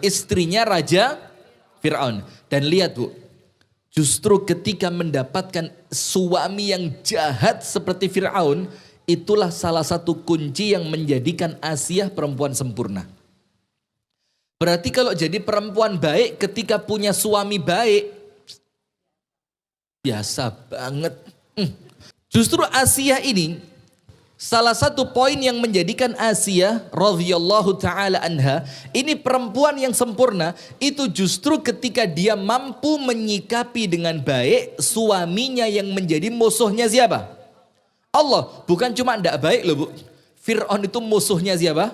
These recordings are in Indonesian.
istrinya Raja Fir'aun. Dan lihat Bu, justru ketika mendapatkan suami yang jahat seperti Fir'aun, itulah salah satu kunci yang menjadikan Asiyah perempuan sempurna. Berarti kalau jadi perempuan baik ketika punya suami baik, biasa banget. Justru Asiyah ini, salah satu poin yang menjadikan Asiyah radhiyallahu taala anha ini perempuan yang sempurna, itu justru ketika dia mampu menyikapi dengan baik suaminya yang menjadi musuhnya siapa? Allah. Bukan cuma tidak baik loh Bu. Fir'aun itu musuhnya siapa?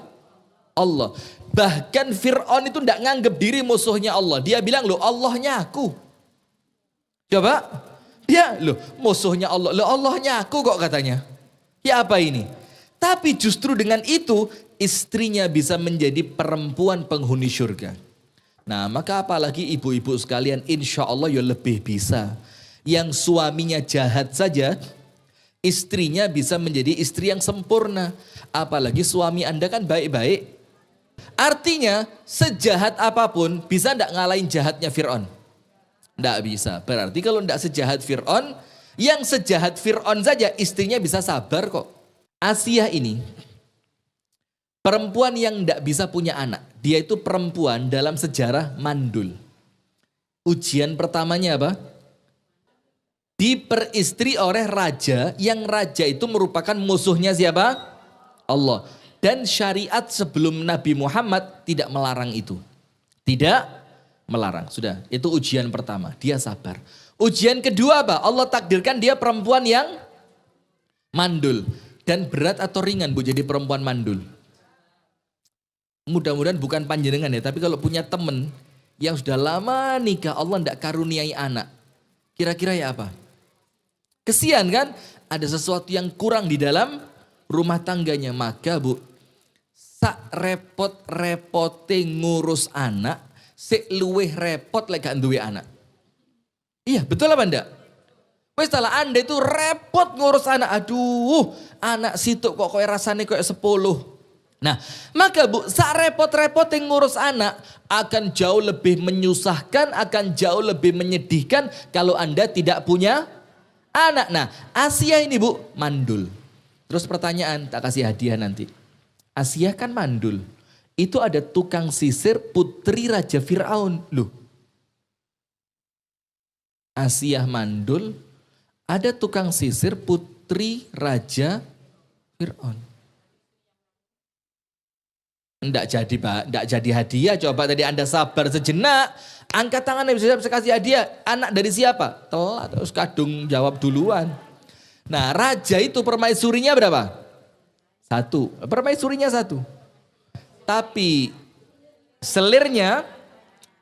Allah. Bahkan Fir'aun itu tidak nganggap diri musuhnya Allah. Dia bilang loh Allahnya aku. Coba. Dia loh musuhnya Allah. Loh Allahnya aku kok katanya. Ya apa ini? Tapi justru dengan itu istrinya bisa menjadi perempuan penghuni surga. Nah maka apalagi ibu-ibu sekalian, insya Allah ya lebih bisa. Yang suaminya jahat saja, istrinya bisa menjadi istri yang sempurna. Apalagi suami Anda kan baik-baik. Artinya sejahat apapun bisa tidak ngalahin jahatnya Fir'aun? Tidak bisa. Berarti kalau tidak sejahat Fir'aun, yang sejahat Fir'aun saja istrinya bisa sabar kok. Asiyah ini perempuan yang tidak bisa punya anak. Dia itu perempuan dalam sejarah mandul. Ujian pertamanya apa? Diperistri oleh raja, yang raja itu merupakan musuhnya siapa? Allah. Dan syariat sebelum Nabi Muhammad tidak melarang itu. Tidak melarang. Sudah, itu ujian pertama. Dia sabar. Ujian kedua apa? Allah takdirkan dia perempuan yang mandul. Dan berat atau ringan Bu jadi perempuan mandul? Mudah-mudahan bukan panjenengan ya, tapi kalau punya teman yang sudah lama nikah, Allah tidak karuniai anak. Kira-kira ya apa? Kesian kan? Ada sesuatu yang kurang di dalam rumah tangganya. Maka Bu, sak repot-repote ngurus anak, sik luweh repot lek gak duwe anak. Iya, betul apa enggak? Wes salah Anda itu repot ngurus anak. Aduh, anak situ kok koyo rasane koyo 10. Nah, maka Bu, sak repot-repot yang ngurus anak akan jauh lebih menyusahkan, akan jauh lebih menyedihkan kalau Anda tidak punya anak. Nah, Asiyah ini Bu, mandul. Terus pertanyaan, tak kasih hadiah nanti. Asiyah kan mandul. Itu ada tukang sisir putri Raja Fir'aun. Loh. Asiyah mandul, ada tukang sisir putri Raja Fir'aun. Enggak jadi Pak, enggak jadi hadiah. Coba tadi Anda sabar sejenak. Angkat tangan bisa kasih hadiah. Anak dari siapa? Telat, terus kadung jawab duluan. Nah raja itu permaisurinya berapa? 1. Permaisurinya 1. Tapi selirnya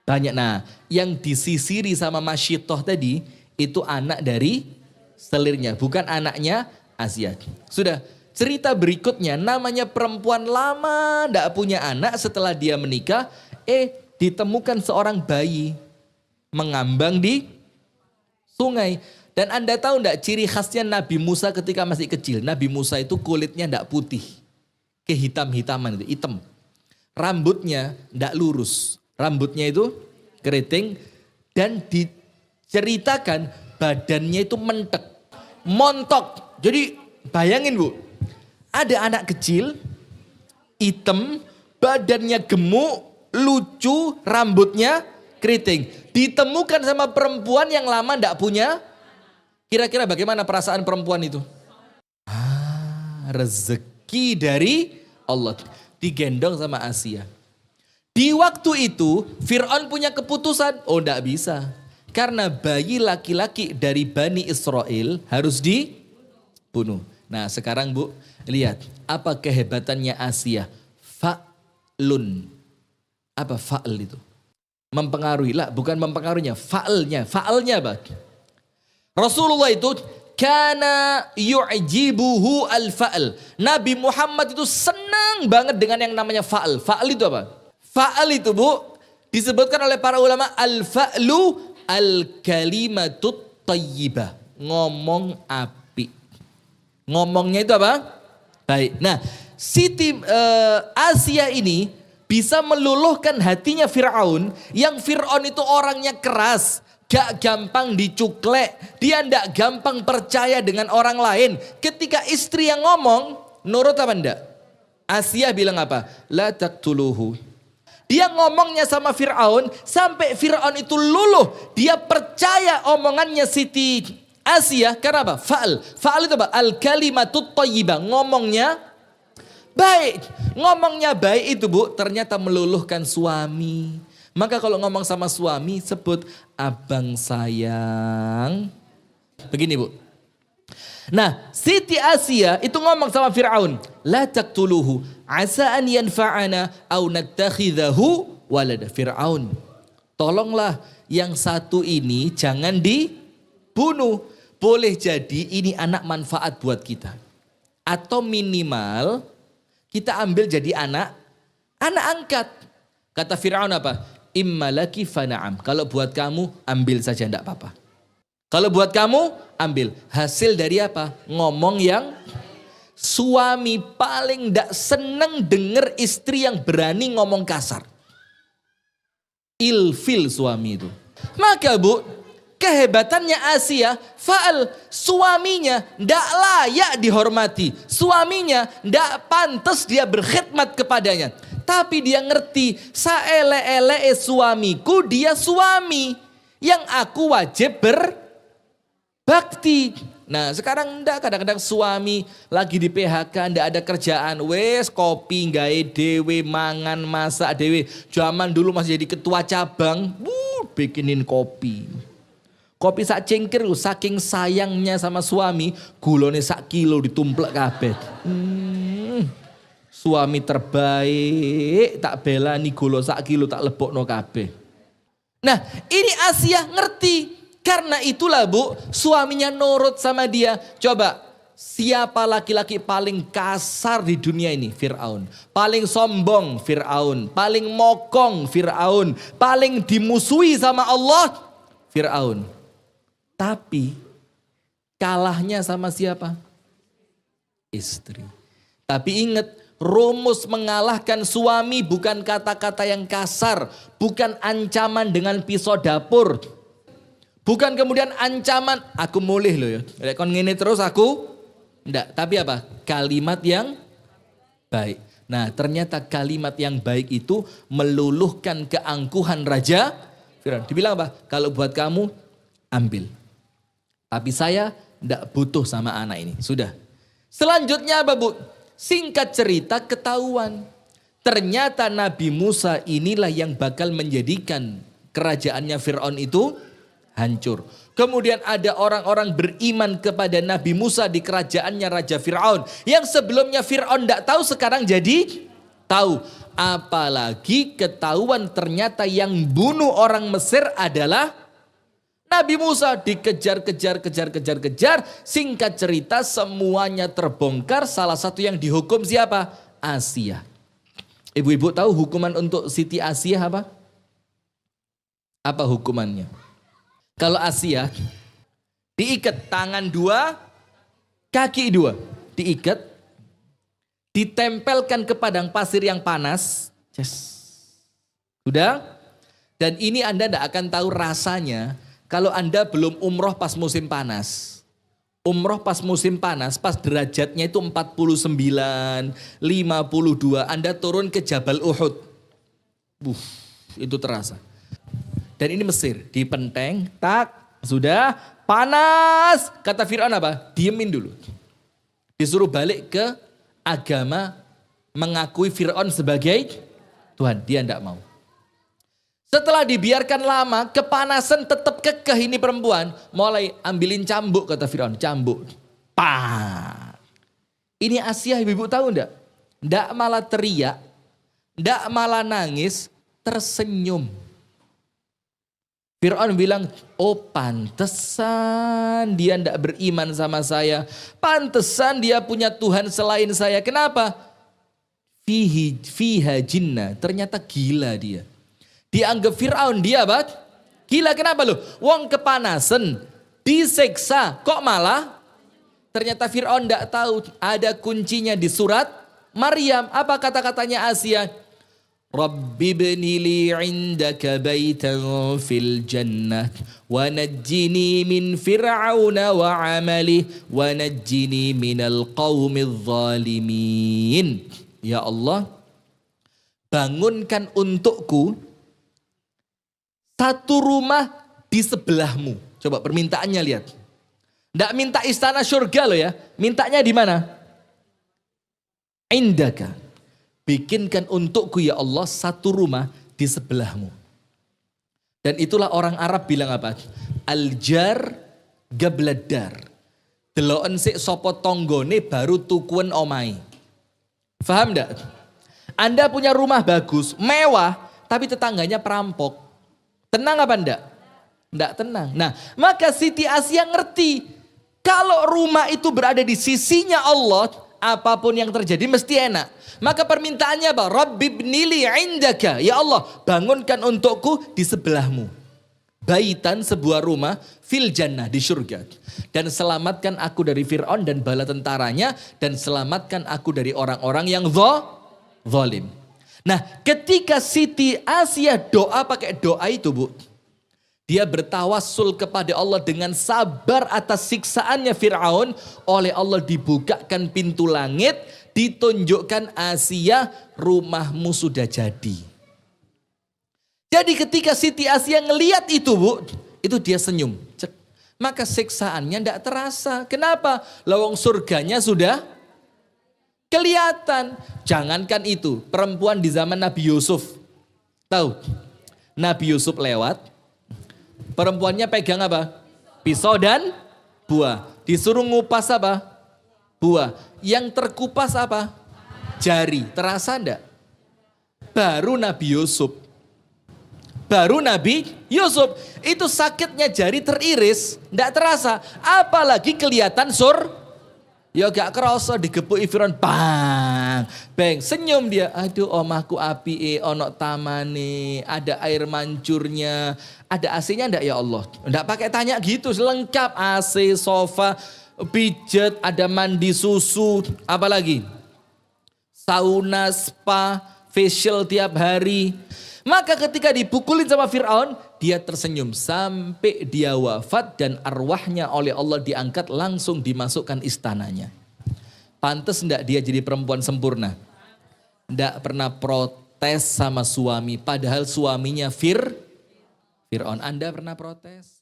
banyak. Nah yang disisiri sama Masyitoh tadi itu anak dari selirnya. Bukan anaknya Asiyah. Sudah. Cerita berikutnya namanya perempuan lama tidak punya anak, setelah dia menikah ditemukan seorang bayi mengambang di sungai. Dan Anda tahu tidak ciri khasnya Nabi Musa ketika masih kecil? Nabi Musa itu kulitnya tidak putih, kehitam-hitaman itu, hitam. Rambutnya tidak lurus, rambutnya itu keriting, dan diceritakan badannya itu mentek, montok. Jadi bayangin Bu, ada anak kecil, hitam, badannya gemuk, lucu, rambutnya keriting. Ditemukan sama perempuan yang lama tidak punya. Kira-kira bagaimana perasaan perempuan itu? Rezeki dari Allah. Digendong sama Asiyah. Di waktu itu Fir'aun punya keputusan. Oh tidak bisa. Karena bayi laki-laki dari Bani Israel harus dibunuh. Nah sekarang Bu, lihat apa kehebatannya Asiyah. Fa'lun. Apa fa'l itu? Mempengaruhi lah, bukan mempengaruhinya. Fa'lnya apa? Rasulullah itu kana yu'jibuhu al-fa'l. Nabi Muhammad itu senang banget dengan yang namanya fa'l. Fa'l itu apa? Fa'l itu Bu, disebutkan oleh para ulama al-fa'lu al-kalimatut tayyibah. Ngomong apa? Ngomongnya itu apa? Baik. Nah, Siti Asiyah ini bisa meluluhkan hatinya Fir'aun, yang Fir'aun itu orangnya keras, gak gampang dicuklek, dia ndak gampang percaya dengan orang lain. Ketika istri yang ngomong, nurut apa ndak? Asia bilang apa? La taqtuluhu. Dia ngomongnya sama Fir'aun, sampai Fir'aun itu luluh. Dia percaya omongannya Siti Asia, karena apa? Fa'al itu apa? Al-kalimatut thayyibah, ngomongnya baik. Ngomongnya baik itu Bu, ternyata meluluhkan suami. Maka kalau ngomong sama suami, sebut abang sayang. Begini Bu. Nah, Siti Asia itu ngomong sama Fir'aun, la taqtuluhu asa an yanfa'ana au nattakhidhahu walada. Fir'aun, tolonglah yang satu ini jangan dibunuh. Boleh jadi ini anak manfaat buat kita. Atau minimal kita ambil jadi anak angkat. Kata Fir'aun apa? Imma laki fana'am. Kalau buat kamu ambil saja, enggak apa-apa. Kalau buat kamu, ambil. Hasil dari apa? Ngomong yang suami paling tidak seneng denger istri yang berani ngomong kasar. Ilfil suami itu. Maka Bu, kehebatannya Asia, suaminya tidak layak dihormati. Suaminya tidak pantas dia berkhidmat kepadanya. Tapi dia ngerti, saele-ele suamiku, dia suami. Yang aku wajib bakti. Nah sekarang enggak, kadang-kadang suami lagi di PHK, enggak ada kerjaan, wes kopi gawe dewe, mangan masak dewe. Zaman dulu masih jadi ketua cabang, bikinin kopi. Kopi sak cengkir, saking sayangnya sama suami, gulone sak kilo ditumplek kabeh. Suami terbaik, tak belani gula sak kilo tak lebokno kabeh. Nah ini Asia ngerti. Karena itulah Bu, suaminya nurut sama dia. Coba, siapa laki-laki paling kasar di dunia ini? Fir'aun. Paling sombong? Fir'aun. Paling mokong? Fir'aun. Paling dimusuhi sama Allah? Fir'aun. Tapi kalahnya sama siapa? Istri. Tapi ingat, rumus mengalahkan suami bukan kata-kata yang kasar. Bukan ancaman dengan pisau dapur. Bukan kemudian ancaman, aku mulih loh ya. Lek kon ngene terus aku enggak. Tapi apa? Kalimat yang baik. Nah ternyata kalimat yang baik itu meluluhkan keangkuhan Raja Firaun. Dibilang apa? Kalau buat kamu, ambil. Tapi saya enggak butuh sama anak ini. Sudah. Selanjutnya apa Bu? Singkat cerita ketahuan. Ternyata Nabi Musa inilah yang bakal menjadikan kerajaannya Firaun itu hancur. Kemudian ada orang-orang beriman kepada Nabi Musa di kerajaannya Raja Fir'aun. Yang sebelumnya Fir'aun tidak tahu, sekarang jadi tahu. Apalagi ketahuan ternyata yang bunuh orang Mesir adalah Nabi Musa. Dikejar-kejar. Singkat cerita semuanya terbongkar. Salah satu yang dihukum siapa? Asia. Ibu-ibu tahu hukuman untuk Siti Asia apa? Apa hukumannya? Kalau Asia diikat tangan 2, kaki 2, diikat, ditempelkan ke padang pasir yang panas. Sudah? Dan ini Anda tidak akan tahu rasanya kalau Anda belum umroh pas musim panas. Umroh pas musim panas, pas derajatnya itu 49, 52, Anda turun ke Jabal Uhud. Itu terasa. Dan ini Mesir, di Penteng, tak, sudah panas. Kata Fir'aun apa? Diemin dulu. Disuruh balik ke agama mengakui Fir'aun sebagai Tuhan. Dia tidak mau. Setelah dibiarkan lama, kepanasan tetap kekeh ini perempuan. Mulai ambilin cambuk, kata Fir'aun. Cambuk. Pak. Ini Asia, ibu-ibu tahu enggak? Enggak malah teriak, enggak malah nangis, tersenyum. Fir'aun bilang, oh pantesan dia tidak beriman sama saya. Pantesan dia punya Tuhan selain saya. Kenapa? Fiha jinnah. Ternyata gila dia. Dianggap Fir'aun dia apa? Gila, kenapa loh? Wong kepanasan, diseksa, kok malah? Ternyata Fir'aun tidak tahu ada kuncinya di surat Maryam. Apa kata-katanya Asia? Rabbi ibni li 'indaka baitan fil jannah wa najjini min fir'auna wa 'amalihi wa najjini minal qaumidz zalimin. Ya Allah, bangunkan untukku satu rumah di sebelahmu. Coba permintaannya lihat. Nggak minta istana surga loh ya. Mintanya di mana? Indaka. Bikinkan untukku ya Allah satu rumah di sebelahmu. Dan itulah orang Arab bilang apa? Aljar gabladar. Deloken sik sapa tanggane baru tukuen omai. Faham enggak? Anda punya rumah bagus, mewah, tapi tetangganya perampok. Tenang apa enggak? Enggak tenang. Nah, maka Siti Asia ngerti. Kalau rumah itu berada di sisinya Allah, apapun yang terjadi mesti enak. Maka permintaannya apa? Rabbi ibnili 'indaka. Ya Allah, bangunkan untukku di sebelahmu. Baitan, sebuah rumah, fil jannah, di surga. Dan selamatkan aku dari Fir'aun dan bala tentaranya. Dan selamatkan aku dari orang-orang yang zalim. Nah, ketika Siti Asia doa pakai doa itu, Bu. Dia bertawassul kepada Allah dengan sabar atas siksaannya Fir'aun. Oleh Allah dibukakan pintu langit. Ditunjukkan Asia, rumahmu sudah jadi. Jadi ketika Siti Asia ngelihat itu, Bu. Itu dia senyum. Cek. Maka siksaannya tidak terasa. Kenapa? Lawang surganya sudah kelihatan. Jangankan itu. Perempuan di zaman Nabi Yusuf. Tahu? Nabi Yusuf lewat. Perempuannya pegang apa? Pisau dan buah. Disuruh ngupas apa? Buah. Yang terkupas apa? Jari. Terasa enggak? Baru Nabi Yusuf. Itu sakitnya jari teriris. Enggak terasa. Apalagi kelihatan ya gak kerasa digepuki Fir'aun. Bang. Bang. Senyum dia. Aduh omahku api onok tamane. Ada air mancurnya. Ada AC-nya enggak ya Allah? Enggak pakai tanya gitu. Lengkap AC, sofa, pijet, ada mandi susu. Apalagi? Sauna, spa, facial tiap hari. Maka ketika dipukulin sama Fir'aun, dia tersenyum sampai dia wafat dan arwahnya oleh Allah diangkat langsung dimasukkan istananya. Pantes enggak dia jadi perempuan sempurna? Enggak pernah protes sama suami, padahal suaminya Fir'aun. Anda pernah protes?